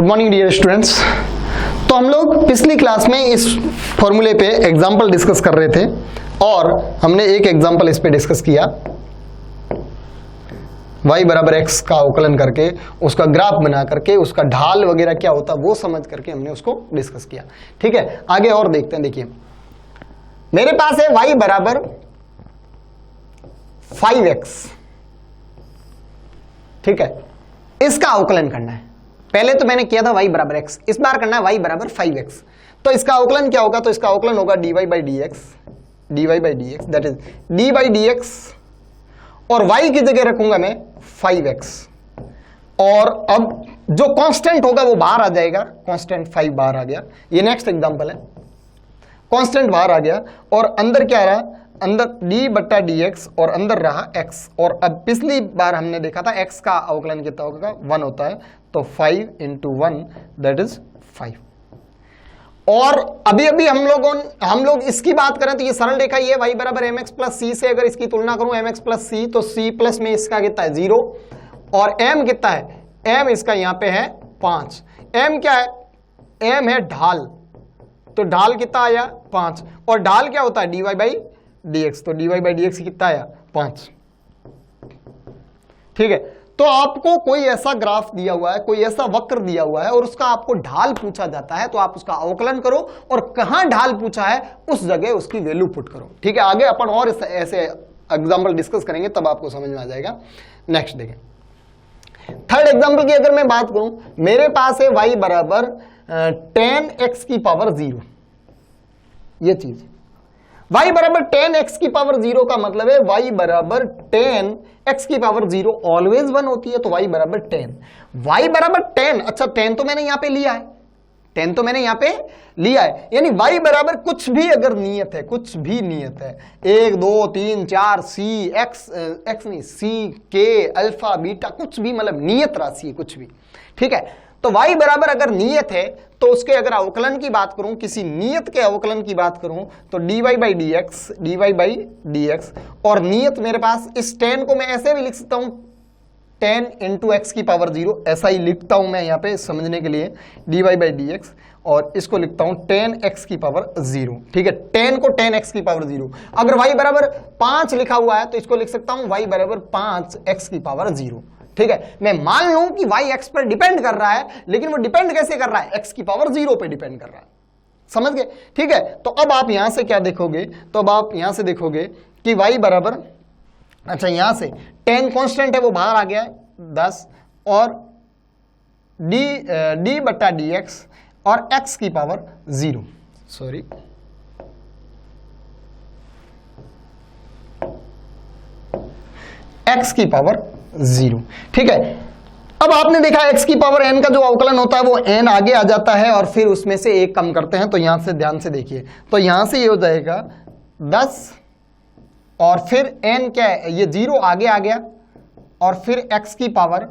Good morning dear students. तो हम लोग पिछली क्लास में इस फॉर्मूले पे एग्जाम्पल डिस्कस कर रहे थे और हमने एक एग्जाम्पल इस पे डिस्कस किया, y बराबर x का अवकलन करके उसका ग्राफ बना करके उसका ढाल वगैरह क्या होता है वो समझ करके हमने उसको डिस्कस किया। ठीक है, आगे और देखते हैं। देखिए मेरे पास है y बराबर 5x, ठीक है, इसका अवकलन करना है। पहले तो मैंने किया था y बराबर x, इस बार करना है y बराबर 5x। तो इसका अवकलन क्या होगा? तो इसका अवकलन होगा dy by D x, that is d by D x, और y की जगह रखूंगा मैं 5x, और अब जो कांस्टेंट होगा वो बाहर आ जाएगा, कांस्टेंट 5 बाहर आ गया। ये नेक्स्ट एग्जांपल है, कांस्टेंट बाहर आ गया और अंदर क्या रहा? अंदर d बट्टा डी एक्स और अंदर रहा x। और अब पिछली बार हमने देखा था x का अवकलन कितना होगा? 1 होता है, तो 5 इंटू 1 दैट इज 5। और अभी अभी हम लोग इसकी बात करें तो ये सरल रेखा ये y बराबर एम एक्स प्लस सी से अगर इसकी तुलना करूं एम एक्स प्लस सी, तो c प्लस में इसका कितना है? 0, और m कितना है? m इसका यहां पे है 5। m क्या है? m है ढाल, तो ढाल कितना आया? 5, और ढाल क्या होता है? dy बाई डी एक्स, तो dy बाई डी एक्स कितना आया? 5। ठीक है, तो आपको कोई ऐसा ग्राफ दिया हुआ है, कोई ऐसा वक्र दिया हुआ है और उसका आपको ढाल पूछा जाता है, तो आप उसका अवकलन करो और कहां ढाल पूछा है उस जगह उसकी वैल्यू पुट करो। ठीक है, आगे अपन और ऐसे एग्जांपल डिस्कस करेंगे तब आपको समझ में आ जाएगा। नेक्स्ट देखें, थर्ड एग्जांपल की अगर मैं बात करूं, मेरे पास है y बराबर 10x की पावर 0। ये चीज y बराबर 10x की पावर 0 का मतलब है y बराबर 10x की पावर 0 ऑलवेज 1 होती है, तो y बराबर 10। y बराबर 10, अच्छा 10 तो मैंने यहां पे लिया है, 10 तो मैंने यहां पे लिया है, यानी y बराबर कुछ भी अगर नियत है, कुछ भी नियत है, 1 2 3 4 c x नहीं c k अल्फा बीटा, कुछ भी मतलब नियत राशि है कुछ भी। ठीक है, तो y बराबर अगर नियत है तो उसके अगर अवकलन की बात करूं, किसी नियत के अवकलन की बात करूं, तो dy बाई डी एक्स, और नियत मेरे पास इस 10 को मैं ऐसे भी लिख सकता हूं 10 इंटू एक्स की पावर 0, ऐसा ही लिखता हूं मैं यहां पे समझने के लिए, dy बाई डी एक्स, और इसको लिखता हूं 10x की पावर 0। ठीक है, 10 को 10x की पावर 0। अगर y बराबर 5 लिखा हुआ है तो इसको लिख सकता हूं y बराबर 5x की पावर 0। ठीक है, मैं मान लूं कि y x पर डिपेंड कर रहा है, लेकिन वो डिपेंड कैसे कर रहा है? x की पावर 0 पे डिपेंड कर रहा है। समझ गए? ठीक है, तो अब आप यहां से क्या देखोगे? तो अब आप यहां से देखोगे कि y बराबर, अच्छा यहां से 10 कांस्टेंट है वो बाहर आ गया है 10, और d बट्टा डी एक्स और x की पावर 0, सॉरी x की पावर 0। ठीक है, अब आपने देखा x की पावर n का जो अवकलन होता है वो n आगे आ जाता है और फिर उसमें से एक कम करते हैं, तो यहां से ध्यान से देखिए, तो यहां से ये हो जाएगा 10 और फिर n क्या है? ये 0 आगे आ गया और फिर x की पावर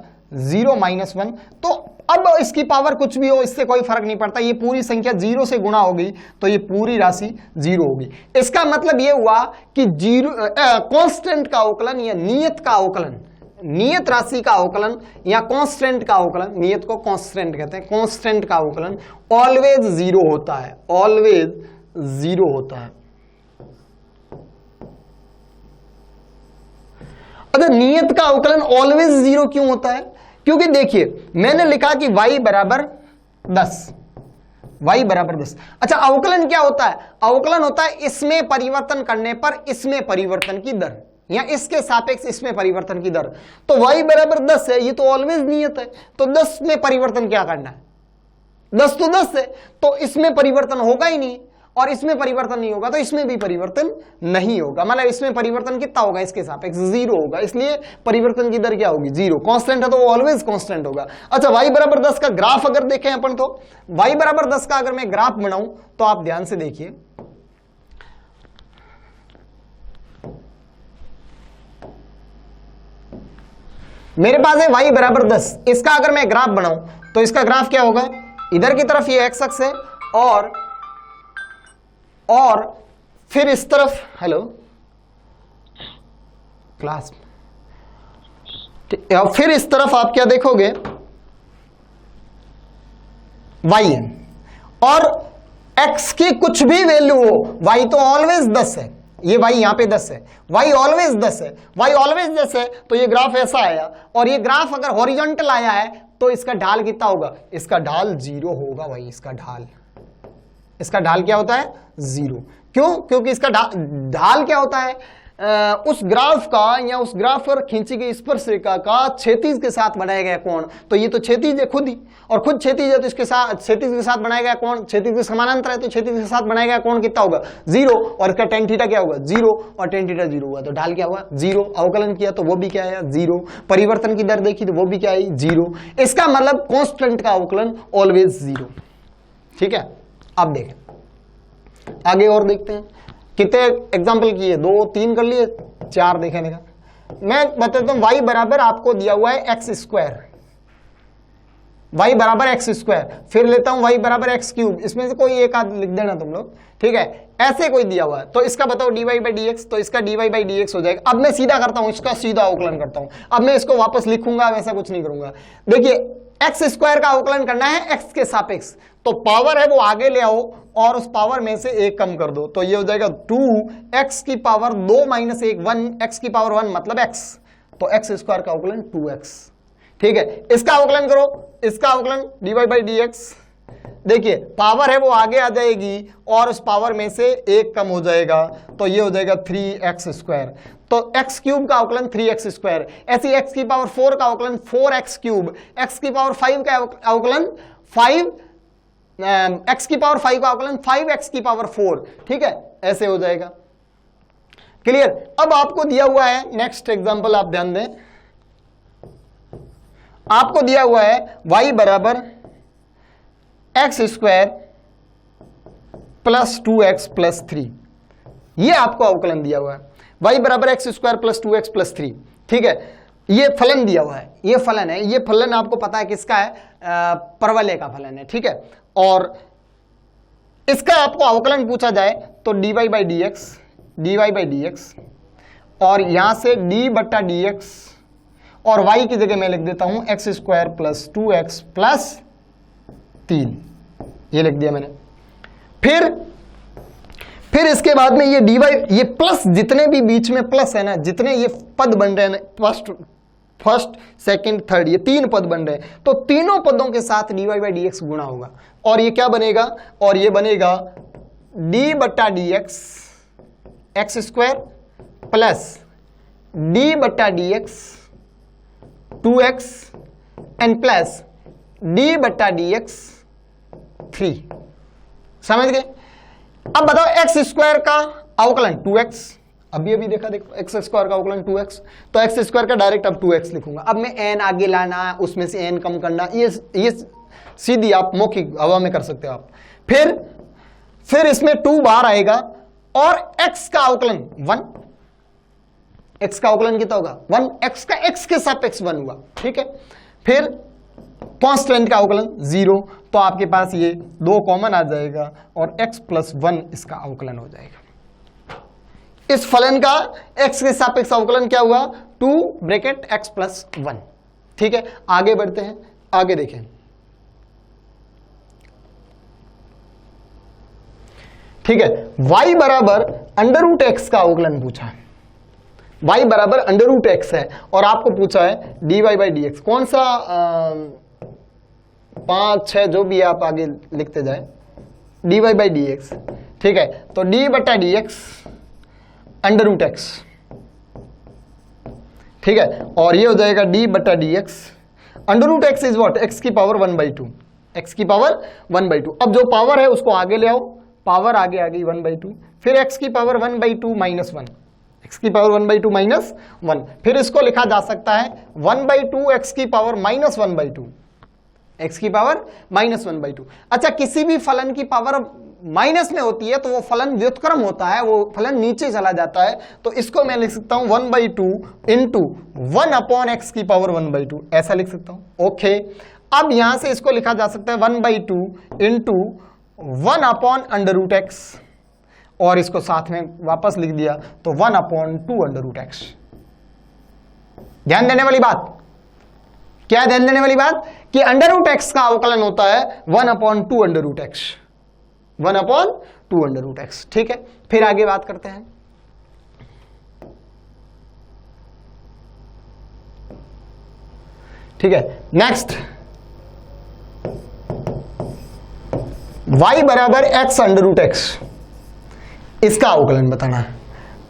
0 माइनस 1। तो अब इसकी पावर कुछ भी हो इससे कोई फर्क नहीं पड़ता, ये पूरी संख्या 0 से गुणा होगी तो ये पूरी राशि 0 होगी। इसका मतलब ये हुआ कि कांस्टेंट का अवकलन या नियत का अवकलन, नियत राशि का अवकलन या कांस्टेंट का अवकलन, नियत को कांस्टेंट कहते हैं, कांस्टेंट का अवकलन ऑलवेज 0 होता है, ऑलवेज 0 होता है। अगर नियत का अवकलन ऑलवेज 0 क्यों होता है? क्योंकि देखिए मैंने लिखा कि y बराबर 10, y बराबर 10। अच्छा अवकलन क्या होता है? अवकलन होता है इसमें परिवर्तन करने पर इसमें परिवर्तन की दर, या इसके सापेक्ष इसमें परिवर्तन की दर। तो y बराबर 10 है, ये तो ऑलवेज नियत है, तो 10 में परिवर्तन क्या करना है? 10 तो 10 है, तो इसमें परिवर्तन होगा ही नहीं, और इसमें परिवर्तन नहीं होगा तो इसमें भी परिवर्तन नहीं होगा, मतलब इसमें परिवर्तन कितना होगा? इसके सापेक्ष 0 होगा, इसलिए परिवर्तन की दर क्या होगी? 0। कांस्टेंट है तो वो ऑलवेज कांस्टेंट होगा। अच्छा y बराबर 10 का ग्राफ अगर देखें अपन, तो y बराबर 10 का अगर मैं ग्राफ बनाऊं तो आप ध्यान से देखिए, मेरे पास है y बराबर 10, इसका अगर मैं ग्राफ बनाऊं तो इसका ग्राफ क्या होगा? इधर की तरफ ये x अक्ष है और फिर इस तरफ, हेलो क्लास, फिर इस तरफ आप क्या देखोगे? y है और x की कुछ भी वैल्यू हो, y तो ऑलवेज 10 है, ये y यहां पे 10 है, y ऑलवेज 10 है, y ऑलवेज 10 है, तो ये ग्राफ ऐसा आया। और ये ग्राफ अगर हॉरिजॉन्टल आया है तो इसका ढाल कितना होगा? इसका ढाल 0 होगा भाई। इसका ढाल क्या होता है? 0। क्यों? क्योंकि इसका ढाल क्या होता है? उस ग्राफ का या उस ग्राफ पर खींची गई स्पर्शरेखा का क्षैतिज के साथ बनाया गया कोण। तो ये तो क्षैतिज है खुद ही, और खुद क्षैतिज है तो इसके साथ क्षैतिज के साथ बनाया गया कोण क्षैतिज के समानांतर है, तो क्षैतिज के साथ बनाया गया कोण कितना होगा? 0। और इसका tan थीटा क्या होगा? 0। और tan थीटा 0 हुआ तो ढाल क्या हुआ? 0। अवकलन किया तो वो भी क्या आया? 0। परिवर्तन की दर देखी तो वो भी क्या आई? 0। इसका मतलब कांस्टेंट का अवकलन ऑलवेज 0। ठीक है, अब देखें आगे और देखते हैं। कितने एग्जाम्पल किए? 2 3 कर लिए, 4 देखें। मैं बताता हूं y बराबर आपको दिया हुआ है x स्क्वायर, y बराबर x स्क्वायर, फिर लेता हूं y बराबर x क्यूब, इसमें से कोई एक आध लिख देना तुम लोग। ठीक है, ऐसे कोई दिया हुआ है तो इसका बताओ dy बाई dx, तो इसका dy बाई dx हो जाएगा। अब मैं सीधा करता हूं, इसका सीधा अवकलन करता हूं। अब मैं इसको वापस लिखूंगा, वैसा कुछ नहीं करूंगा। देखिए एक्स स्क्वायर का अवकलन करना है एक्स के सापेक्ष, तो पावर है वो आगे ले आओ और उस पावर में से एक कम कर दो, तो ये हो जाएगा 2x की पावर 2 माइनस 1, 1x की पावर 1 मतलब x, तो एक्स स्क्वायर का अवकलन 2x। ठीक है, इसका अवकलन करो, इसका अवकलन dy बाई dx। देखिए पावर है वो आगे आ जाएगी और उस पावर में से एक कम हो जाएगा, तो ये हो जाएगा 3x स्क्वायर। तो x क्यूब का अवकलन 3x स्क्वायर, ऐसी x की पावर 4 का अवकलन 4x क्यूब, x की पावर 5 का अवकलन 5, x की पावर 5 का अवकलन 5x की पावर 4। ठीक है, ऐसे हो जाएगा। क्लियर? अब आपको दिया हुआ है नेक्स्ट एग्जांपल, आप ध्यान दें, आपको दिया हुआ है y बराबर x square plus 2x plus 3, ये आपको अवकलन दिया हुआ है y बराबर x square plus 2x plus 3। ठीक है, ये फलन दिया हुआ है, ये फलन है, ये फलन आपको पता है किसका है? परवलय का फलन है। ठीक है, और इसका आपको अवकलन पूछा जाए तो dy बाई dx, और यहां से d बट्टा dx, और y की जगह मैं लिख देता हूं x square plus 2x plus 3, ये लिख दिया मैंने। फिर इसके बाद में ये dy, ये प्लस, जितने भी बीच में प्लस है ना, जितने ये पद बन रहे हैं, फर्स्ट सेकंड थर्ड, ये 3 पद बन रहे हैं, तो तीनों पदों के साथ dy बाई dx गुणा होगा, और ये क्या बनेगा? और ये बनेगा d बट्टा dx x square plus d बट्टा dx 2x and plus d बट्टा dx 3। समझ गए? अब बताओ एक्स स्क्वायर का अवकलन 2x, अभी देखा, देखो एक्स स्क्वायर का अवकलन 2x, तो एक्स स्क्वायर का डायरेक्ट अब 2x लिखूंगा। अब मैं n आगे लाना, उसमें से n कम करना, ये सीधी आप मौखिक हवा में कर सकते हो आप। फिर इसमें 2 बाहर आएगा और x का अवकलन 1, x का अवकलन कितना होगा? 1, x का x के सापेक्ष 1 हुआ। ठीक है, फिर कांस्टेंट का अवकलन 0, तो आपके पास ये 2 कॉमन आ जाएगा और x प्लस 1 इसका अवकलन हो जाएगा। इस फलन का x के सापेक्ष अवकलन क्या हुआ? 2 ब्रैकेट x प्लस 1। ठीक है, आगे बढ़ते हैं, आगे देखें। ठीक है, y बराबर अंडर रूट एक्स का अवकलन पूछा है, y बराबर अंडर रूट एक्स है, और आपको पूछा है dy बाई dx, कौन सा 5 6 जो भी आप आगे लिखते जाए, dy बाई dx। ठीक है, तो d बट्टा dx अंडर रूट एक्स। ठीक है, और ये हो जाएगा d बट्टा dx under root x is what? x की पावर 1/2, x की पावर 1/2। अब जो पावर है उसको आगे ले आओ, पावर आगे आ गई 1/2, फिर x की पावर 1/2 माइनस 1, x की पावर 1/2 माइनस 1, फिर इसको लिखा जा सकता है 1/2 x की पावर माइनस 1/2, x की पावर माइनस 1/2। अच्छा, किसी भी फलन की पावर माइनस में होती है तो वो फलन व्युत्क्रम होता है, वो फलन नीचे चला जाता है, तो इसको मैं लिख सकता हूं 1/2 इंटू 1 अपॉन एक्स की पावर 1/2, ऐसा लिख सकता हूं। ओके, अब यहां से इसको लिखा जा सकता है 1/2 into 1 upon under root x, और इसको साथ में वापस लिख दिया तो 1/2 अंडर रूट एक्स। ध्यान देने वाली बात, क्या ध्यान देने वाली बात कि अंडर रूट एक्स का अवकलन होता है 1/2 under root x, 1/2 under root x. ठीक है, फिर आगे बात करते हैं। ठीक है, नेक्स्ट y बराबर x अंडर रूट एक्स, इसका अवकलन बताना है।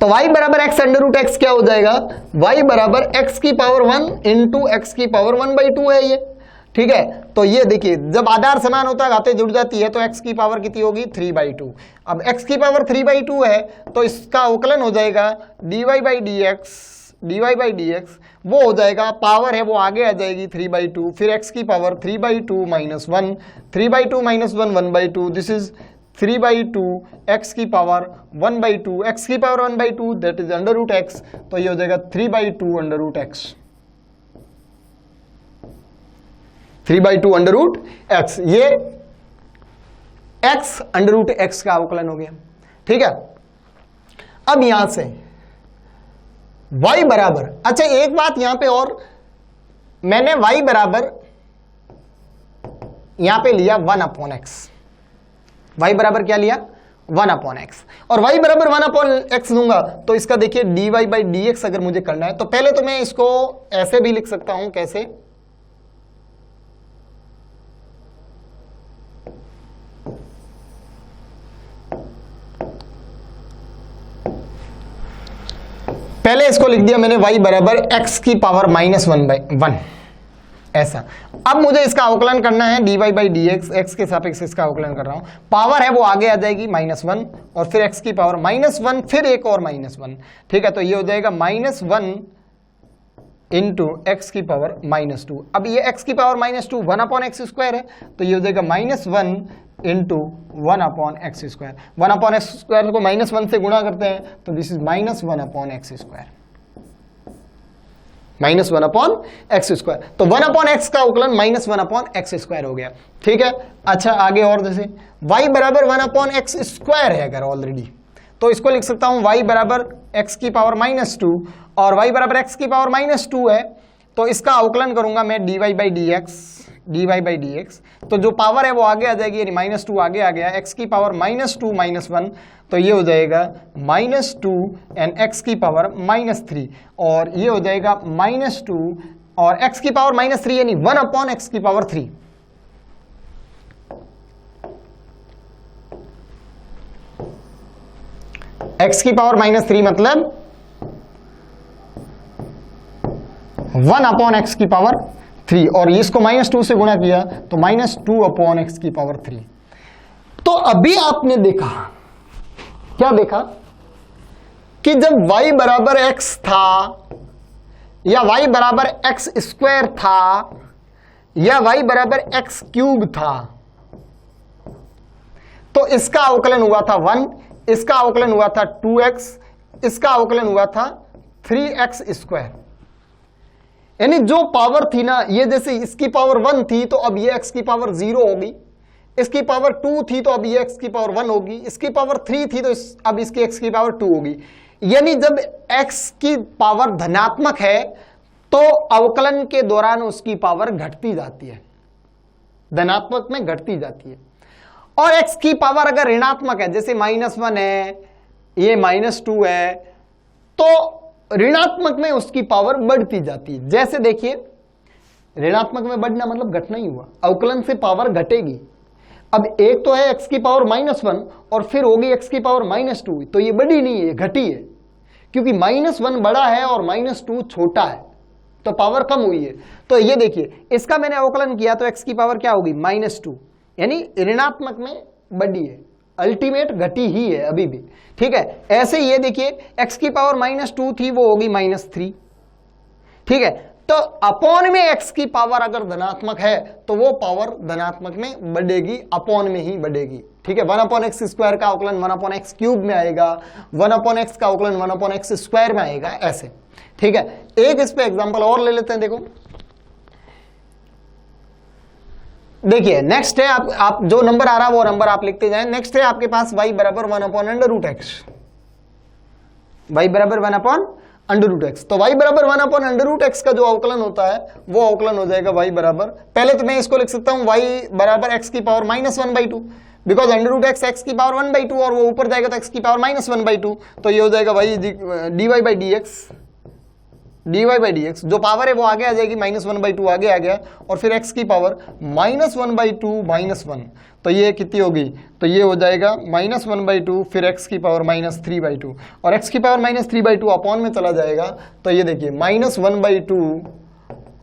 तो y बराबर x अंडर रूट एक्स क्या हो जाएगा, y बराबर x की पावर 1 इंटू एक्स की पावर 1/2 है ये। ठीक है, तो ये देखिए जब आधार समान होता है घातें जुड़ जाती है तो x की पावर कितनी होगी 3/2। अब x की पावर 3/2 है तो इसका अवकलन हो जाएगा dy बाई dx वो हो जाएगा, पावर है वो आगे आ जाएगी 3/2, फिर x की power 3/2 minus 1, 3/2 minus 1 1/2, this is 3/2 x की पावर 1/2, x की power 1/2 that is under root x, तो ये हो जाएगा 3/2 under root x, 3/2 under root x, ये x अंडर रूट एक्स का अवकलन हो गया। ठीक है, अब यहां से y बराबर, अच्छा एक बात यहां पे और, मैंने y बराबर यहां पे लिया 1/x, y बराबर क्या लिया 1/x, और y बराबर 1/x लूंगा तो इसका देखिए dy बाई dx अगर मुझे करना है तो पहले तो मैं इसको ऐसे भी लिख सकता हूं, कैसे, पहले इसको लिख दिया मैंने y बराबर x की पावर -1/1 ऐसा। अब मुझे इसका अवकलन करना है dy बाई dx, x के सापेक्ष इसका अवकलन कर रहा हूं, पावर है वो आगे आ जाएगी -1 और फिर x की पावर -1 फिर एक और -1। ठीक है, तो ये हो जाएगा -1 इंटू एक्स की पावर -2। अब ये x की पावर -2 1/x² है तो ये हो जाएगा -1 इंटू 1/x², 1/x² को -1 से गुणा करते हैं तो दिस इज -1/x², -1/x², तो 1/x का अवकलन -1/x² हो गया। ठीक है, अच्छा आगे और जैसे y बराबर 1/x² है अगर ऑलरेडी तो इसको लिख सकता हूं y बराबर x की पावर -2 और y बराबर x की पावर -2 है तो इसका अवकलन करूंगा मैं dy बाई dx, तो जो पावर है वो आगे आ जाएगी, यानी -2 आगे आ गया, x की पावर -2 -1 तो ये हो जाएगा -2 एंड x की पावर -3 और ये हो जाएगा -2 और x की पावर -3 यानी 1/x की पावर 3। x की पावर -3 मतलब 1/x की पावर 3 और इसको -2 से गुणा किया तो -2/x की पावर 3। तो अभी आपने देखा, क्या देखा कि जब y बराबर x था या y बराबर x² था या y बराबर x³ था तो इसका अवकलन हुआ था 1, इसका अवकलन हुआ था 2x, इसका अवकलन हुआ था 3x², यानी जो पावर थी ना ये, जैसे इसकी पावर 1 थी तो अब ये x की पावर 0 होगी, इसकी पावर 2 थी तो अब ये x की पावर 1 होगी, इसकी पावर 3 थी तो अब इसकी x की पावर 2 होगी। यानी जब x की पावर धनात्मक है तो अवकलन के दौरान उसकी पावर घटती जाती है, धनात्मक में घटती जाती है, और x की पावर अगर ऋणात्मक है जैसे -1 है, ये -2 है, तो ऋणात्मक में उसकी पावर बढ़ती जाती है। जैसे देखिए ऋणात्मक में बढ़ना मतलब घटना ही हुआ, अवकलन से पावर घटेगी। अब एक तो है x की पावर -1 और फिर होगी x की पावर -2, तो ये बढ़ी नहीं है, घटी है, क्योंकि -1 बड़ा है और -2 छोटा है तो पावर कम हुई है। तो ये देखिए इसका मैंने अवकलन किया तो x की पावर क्या होगी -2, यानी ऋणात्मक में बढ़ी है, अल्टीमेट घटी ही है अभी भी। ठीक है, ऐसे ये देखिए x की पावर -2 थी वो होगी -3। ठीक है, तो अपॉन में x की पावर अगर धनात्मक है तो वो पावर धनात्मक में बढ़ेगी, अपॉन में ही बढ़ेगी। ठीक है, 1/x² का अवकलन 1/x³ में आएगा, 1/x का अवकलन 1/x² में आएगा, ऐसे। ठीक है, एक इस पे एग्जांपल और ले लेते हैं। देखो देखिए नेक्स्ट है, आप जो नंबर आ रहा है वो नंबर आप लिखते जाएं। नेक्स्ट है आपके पास y बराबर 1/√x, y बराबर 1/√x, अंडर रूट एक्स। तो y बराबर 1 अपॉन अंडर रूट एक्स का जो अवकलन होता है वो अवकलन हो जाएगा y बराबर, पहले तो मैं इसको लिख सकता हूं y बराबर x की power -1/2, because under root x x की पावर 1/2 और वो ऊपर जाएगा तो x की पावर -1/2, तो ये हो जाएगा y dy बाई dx, जो पावर है वो आगे आ जाएगी, -1/2 आगे आ गया और फिर x की पावर -1/2 -1, तो ये कितनी होगी, तो ये हो जाएगा -1/2 फिर x की पावर -3/2 और x की पावर -3/2 अपॉन में चला जाएगा, तो ये देखिए -1/2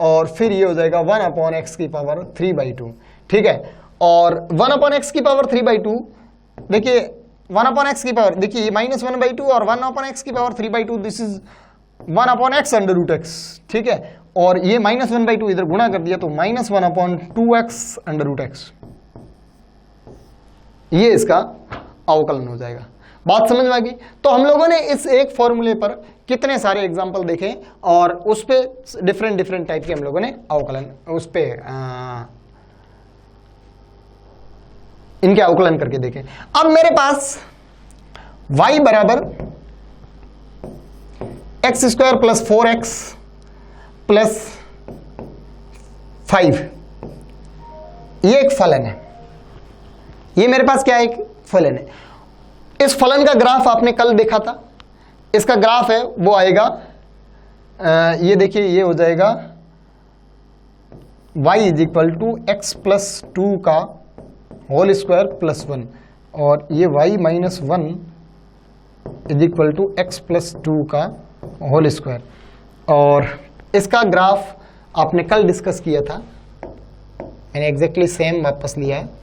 और फिर ये हो जाएगा 1 अपॉन x की पावर 3/2, ठीक है। और 1 अपॉन x की पावर 3/2, देखिए 1 अपॉन x की पावर, देखिए -1/2 और 1 अपॉन x की power 3/2, this is 1 upon x under root x, ठीक है। और ये -1/2 इधर गुणा कर दिया तो -1 upon 2x under root x, ये इसका अवकलन हो जाएगा। बात समझ में आ गई। तो हम लोगों ने इस एक फॉर्मूले पर कितने सारे एग्जाम्पल देखे और उस पे डिफरेंट टाइप के हम लोगों ने अवकलन उस पे इनके अवकलन करके देखे। अब मेरे पास y बराबर x² प्लस 4x प्लस 5, ये एक फलन है, ये मेरे पास क्या है, एक फलन है। इस फलन का ग्राफ आपने कल देखा था, इसका ग्राफ है वो आएगा, ये देखिए ये हो जाएगा y is equal to x plus 2 का होल स्क्वायर प्लस 1 और ये y minus 1 is equal to x plus 2 का होल स्क्वायर, और इसका ग्राफ आपने कल डिस्कस किया था, मैंने एग्जैक्टली सेम वापस लिया है।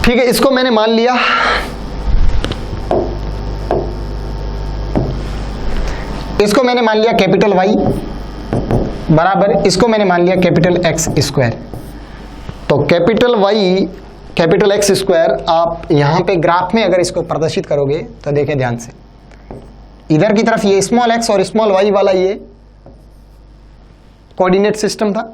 ठीक है, इसको मैंने मान लिया, इसको मैंने मान लिया कैपिटल Y बराबर, इसको मैंने मान लिया कैपिटल X²। तो कैपिटल Y कैपिटल X², आप यहां पे ग्राफ में अगर इसको प्रदर्शित करोगे तो देखें ध्यान से, इधर की तरफ ये स्मॉल x और स्मॉल y वाला ये कोऑर्डिनेट सिस्टम था,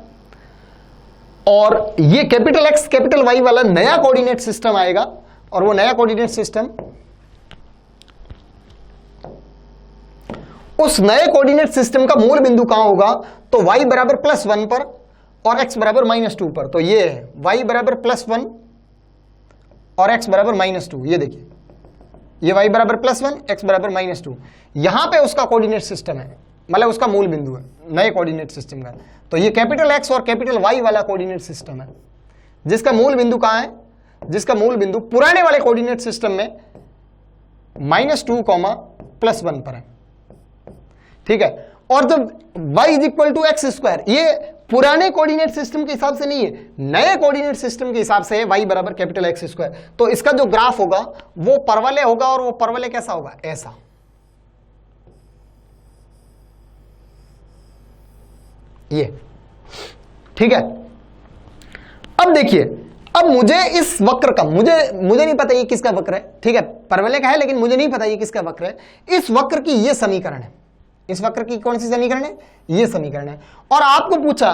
और ये कैपिटल X कैपिटल Y वाला नया कोऑर्डिनेट सिस्टम आएगा, और वो नया कोऑर्डिनेट सिस्टम उस नए कोऑर्डिनेट सिस्टम का मूल बिंदु कहां होगा, तो y बराबर +1 पर और x बराबर -2 पर। तो ये है y बराबर +1 और x बराबर -2, ये देखिए ये y बराबर +1 x बराबर -2, यहां पे उसका कोऑर्डिनेट सिस्टम है, मतलब उसका मूल बिंदु है नए कोऑर्डिनेट सिस्टम का। तो ये कैपिटल X और कैपिटल Y वाला कोऑर्डिनेट सिस्टम है, जिसका मूल बिंदु कहां है, जिसका मूल बिंदु पुराने वाले कोऑर्डिनेट सिस्टम में -2, +1 पर है, ठीक है। और जब y is equal to x², ये पुराने कोऑर्डिनेट सिस्टम के हिसाब से नहीं है, नए कोऑर्डिनेट सिस्टम के हिसाब से है y बराबर कैपिटल X²। तो इसका जो ग्राफ होगा वो परवलय होगा, और वो परवलय कैसा होगा, ऐसा, ये, ठीक है। अब देखिए, अब मुझे इस वक्र का मुझे नहीं पता ये किसका वक्र है, ठीक है, परवलय का है लेकिन मुझे नहीं पता ये किसका वक्र है। इस वक्र की ये समीकरण है, इस वक्र की कौन सी समीकरण है, ये समीकरण है। और आपको पूछा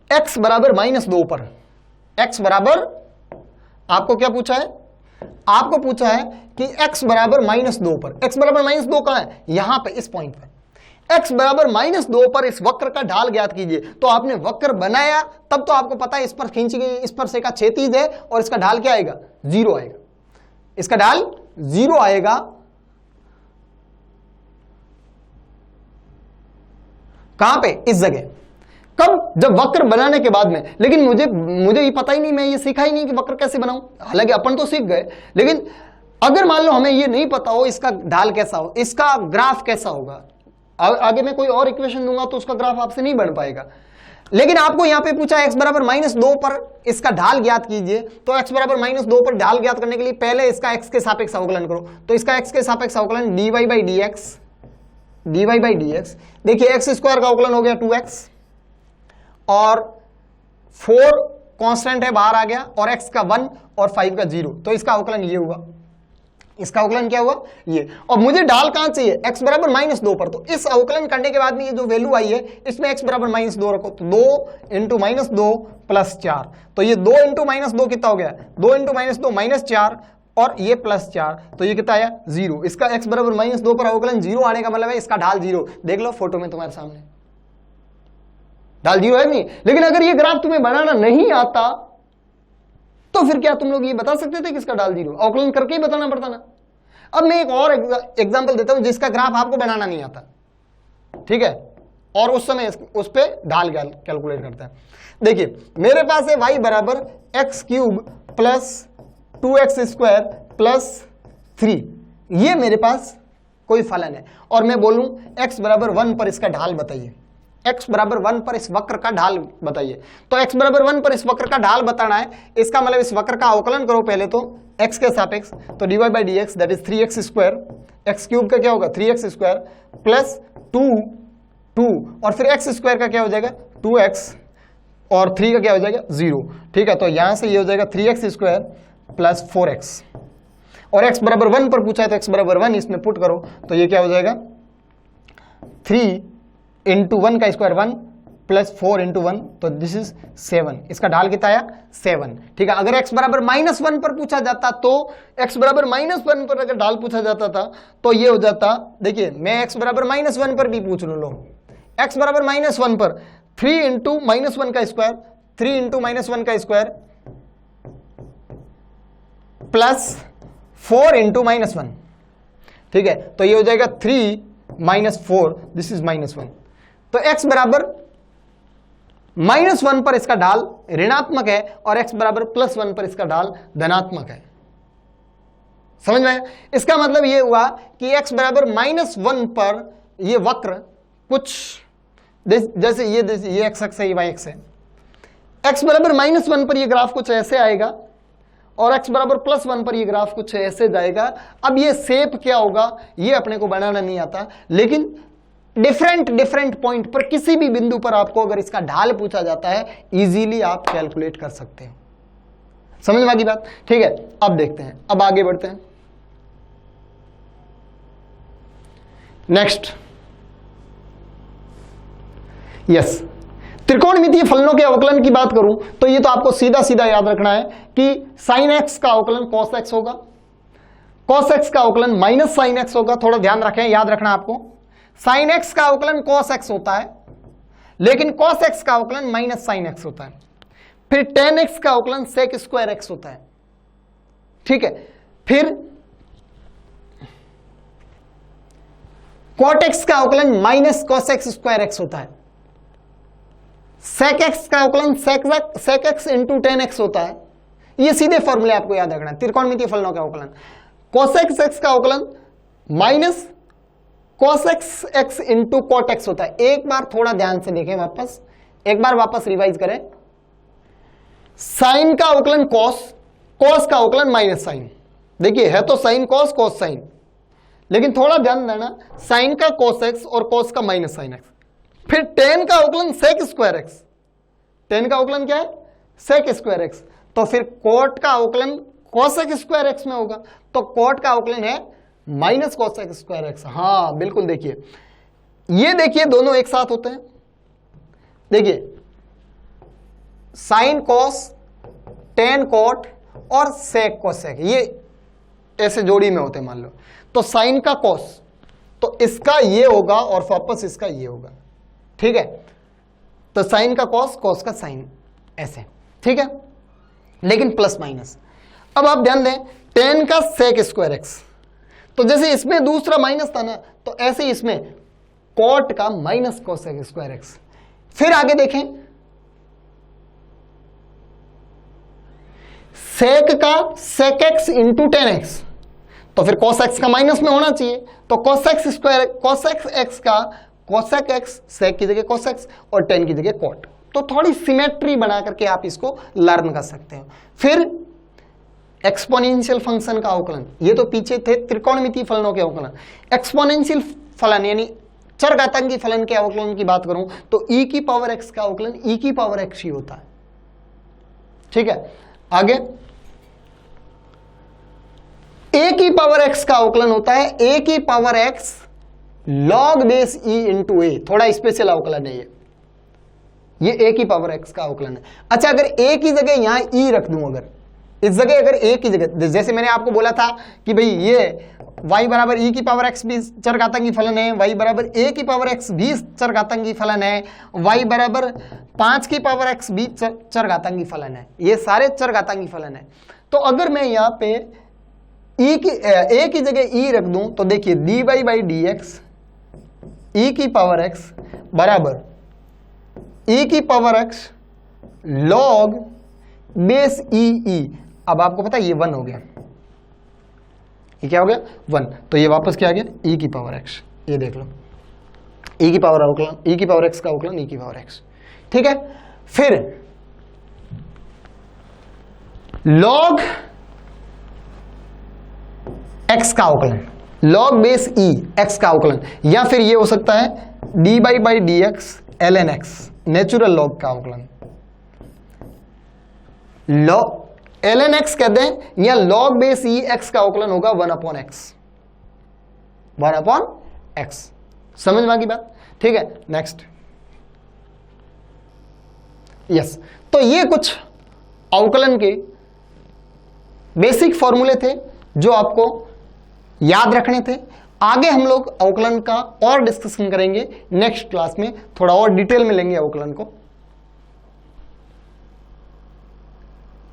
x बराबर -2 पर, x बराबर, आपको क्या पूछा है, आपको पूछा है कि x बराबर -2 पर, x बराबर -2 कहां है, यहां पे इस पॉइंट पर, x बराबर -2 पर इस वक्र का ढाल ज्ञात कीजिए। तो आपने वक्र बनाया तब तो आपको पता है इस पर खींची गई स्पर्शिका क्षैतिज है और इसका ढाल क्या आएगा, 0 आएगा, इसका ढाल 0 आएगा। कहां पे, इस जगह, कब, जब वक्र बनाने के बाद में। लेकिन मुझे ये पता ही नहीं, मैं ये सीखा ही नहीं कि वक्र कैसे बनाऊं, हालांकि अपन तो सीख गए, लेकिन अगर मान लो हमें ये नहीं पता हो इसका ढाल कैसा हो, इसका ग्राफ कैसा होगा, आगे मैं कोई और इक्वेशन दूंगा तो उसका ग्राफ आपसे नहीं बन पाएगा। लेकिन आपको यहां पे पूछा x बराबर -2 पर इसका ढाल ज्ञात कीजिए, तो x बराबर -2 पर ढाल ज्ञात करने के लिए पहले इसका x के सापेक्ष अवकलन करो। तो इसका x के सापेक्ष अवकलन dy बाई dx, देखिए x² का अवकलन हो गया 2x, और 4 कांस्टेंट है बाहर आ गया, और x का 1 और 5 का 0, तो इसका अवकलन ये हुआ, इसका अवकलन क्या हुआ ये। और मुझे ढाल कहां चाहिए, x बराबर -2 पर। तो इस अवकलन करने के बाद में ये जो वैल्यू आई है इसमें x बराबर -2 रखो, तो 2 × -2 + 4, तो ये 2 × -2 कितना हो गया, 2 × -2 -4 और ये +4, तो ये कितना आया 0। इसका x बराबर -2 पर अवकलन 0 आने का मतलब है इसका ढाल 0। देख लो फोटो में तुम्हारे सामने ढाल 0 है नहीं। लेकिन अगर ये ग्राफ तुम्हें बनाना नहीं आता तो फिर क्या तुम लोग ये बता सकते थे कि इसका ढाल 0, अवकलन करके ही बताना पड़ता ना। अब मैं एक और एग्जांपल देता हूं जिसका ग्राफ आपको बनाना नहीं आता, ठीक है, और उस समय उस पे ढाल कैलकुलेट करते हैं। देखिए मेरे पास है y बराबर x³ + 2x² + 3, ये मेरे पास कोई फलन है, और मैं बोलूं x बराबर 1 पर इसका ढाल बताइए, x बराबर 1 पर इस वक्र का ढाल बताइए। तो x बराबर 1 पर इस वक्र का ढाल बताना है, इसका मतलब इस वक्र का अवकलन करो पहले तो x के सापेक्ष, तो dy/dx that is 3x², x³ का क्या होगा 3x² + 2 और फिर x² का क्या हो जाएगा 2x और 3 का क्या हो जाएगा 0, ठीक है। तो यहां से ये हो जाएगा 3x² + 4x, और x बराबर 1 पर पूछा है तो x बराबर 1 इसमें पुट करो, तो ये क्या हो जाएगा 3 × 1 का स्क्वायर 1 + 4 × 1, तो दिस इज 7, इसका ढाल कितना आया 7, ठीक है। अगर x बराबर -1 पर पूछा जाता तो x बराबर -1 पर अगर ढाल पूछा जाता था तो ये हो जाता, देखिए मैं x बराबर -1 पर भी पूछ लो, x बराबर -1 पर 3 × -1 का स्क्वायर, 3 × -1 का स्क्वायर + 4 × -1, ठीक है, तो ये हो जाएगा 3 - 4, दिस इज -1। तो x बराबर -1 पर इसका ढाल ऋणात्मक है और x बराबर +1 पर इसका ढाल धनात्मक है, समझ में आया। इसका मतलब ये हुआ कि x बराबर -1 पर ये वक्र कुछ जैसे ये x अक्ष है, ये y अक्ष है, x बराबर -1 पर ये ग्राफ कुछ ऐसे आएगा और x बराबर +1 पर ये ग्राफ कुछ ऐसे जाएगा। अब ये शेप क्या होगा ये अपने को बनाना नहीं आता, लेकिन डिफरेंट पॉइंट पर किसी भी बिंदु पर आपको अगर इसका ढाल पूछा जाता है इजीली आप कैलकुलेट कर सकते हो, समझ में आ गई बात, ठीक है। अब देखते हैं, अब आगे बढ़ते हैं। नेक्स्ट, यस, त्रिकोणमितीय फलनों के अवकलन की बात करूं तो ये तो आपको सीधा सीधा याद रखना है कि sin x का अवकलन cos x होगा, cos x का अवकलन -sin x होगा। थोड़ा ध्यान रखें, याद रखना आपको, sin x का अवकलन cos x होता है, लेकिन cos x का अवकलन -sin x होता है। फिर tan x का अवकलन sec² x होता है, ठीक है। फिर cot x का अवकलन -cos x² x होता है। sec x का अवकलन sec x × tan x होता है। ये सीधे फॉर्मूले आपको याद रखना है त्रिकोणमितीय फलनों का अवकलन। cos x का अवकलन -cos x × cot x होता है। एक बार थोड़ा ध्यान से देखें, वापस एक बार वापस रिवाइज करें। साइन का अवकलन cos, cos का अवकलन -sin। देखिए है तो sin cos cos sin, लेकिन थोड़ा ध्यान देना, sin का cos x और cos का -sin x। फिर tan का अवकलन sec² x, tan का अवकलन क्या है sec² x। तो फिर cot का अवकलन cosec² x में होगा, तो cot का अवकलन है -cosec² x। हाँ बिल्कुल, देखिए ये देखिए दोनों एक साथ होते हैं। देखिए sin cos, tan cot और sec cosec ये ऐसे जोड़ी में होते हैं मान लो। तो sin का cos तो इसका ये होगा और वापस इसका ये होगा, ठीक है। तो sin का cos, cos का sin, ऐसे, ठीक है, लेकिन प्लस माइनस। अब आप ध्यान दें, tan का sec² x, तो जैसे इसमें दूसरा माइनस था ना, तो ऐसे ही इसमें cot का -cosec² x। फिर आगे देखें, sec का sec x × tan x, तो फिर cos x का माइनस में होना चाहिए, तो cos x का cosec x, sec की जगह cos x और tan की जगह cot। तो थोड़ी सिमेट्री बना करके आप इसको लर्न कर सकते हो। फिर एक्सपोनेंशियल फंक्शन का अवकलन, ये तो पीछे थे त्रिकोणमितीय फलनों के अवकलन। एक्सपोनेंशियल फलन यानी चरघातांकी फलन के अवकलन की बात करूं तो e की पावर x का अवकलन e की पावर x ही होता है, ठीक है, आगे a की पावर x का अवकलन होता है a की power x log base e into a. थोड़ा स्पेशल अवकलन है ये a की पावर x का अवकलन है। अच्छा, अगर a की जगह यहां e रख दूं, अगर इस जगह अगर a की जगह, जैसे मैंने आपको बोला था कि भाई ये y बराबर e की पावर x भी चरघातांकी फलन है, y बराबर a की पावर x भी चरघातांकी फलन है, y बराबर 5 की पावर x भी चरघातांकी फलन है, ये सारे चरघातांकी फलन है। तो अगर मैं यहाँ पे a की जगह e रख दूं तो देखिए dy by D x e की पावर x बराबर e की power x log base e। अब आपको पता है ये 1 हो गया, ये क्या हो गया 1, तो ये वापस क्या आ गया e की पावर x। ये देख लो e की पावर अवकलन, e की पावर x का अवकलन e की पावर x, ठीक है। फिर log x का अवकलन, log बेस e x का अवकलन, या फिर ये हो सकता है dy by D x ln x natural log का अवकलन। ln x कहते हैं या log बेस e x का अवकलन होगा 1/x, 1/x। समझ में आ गई बात, ठीक है। नेक्स्ट, यस, तो ये कुछ अवकलन के बेसिक फॉर्मूले थे जो आपको याद रखने थे। आगे हम लोग अवकलन का और डिस्कशन करेंगे नेक्स्ट क्लास में, थोड़ा और डिटेल में लेंगे अवकलन को।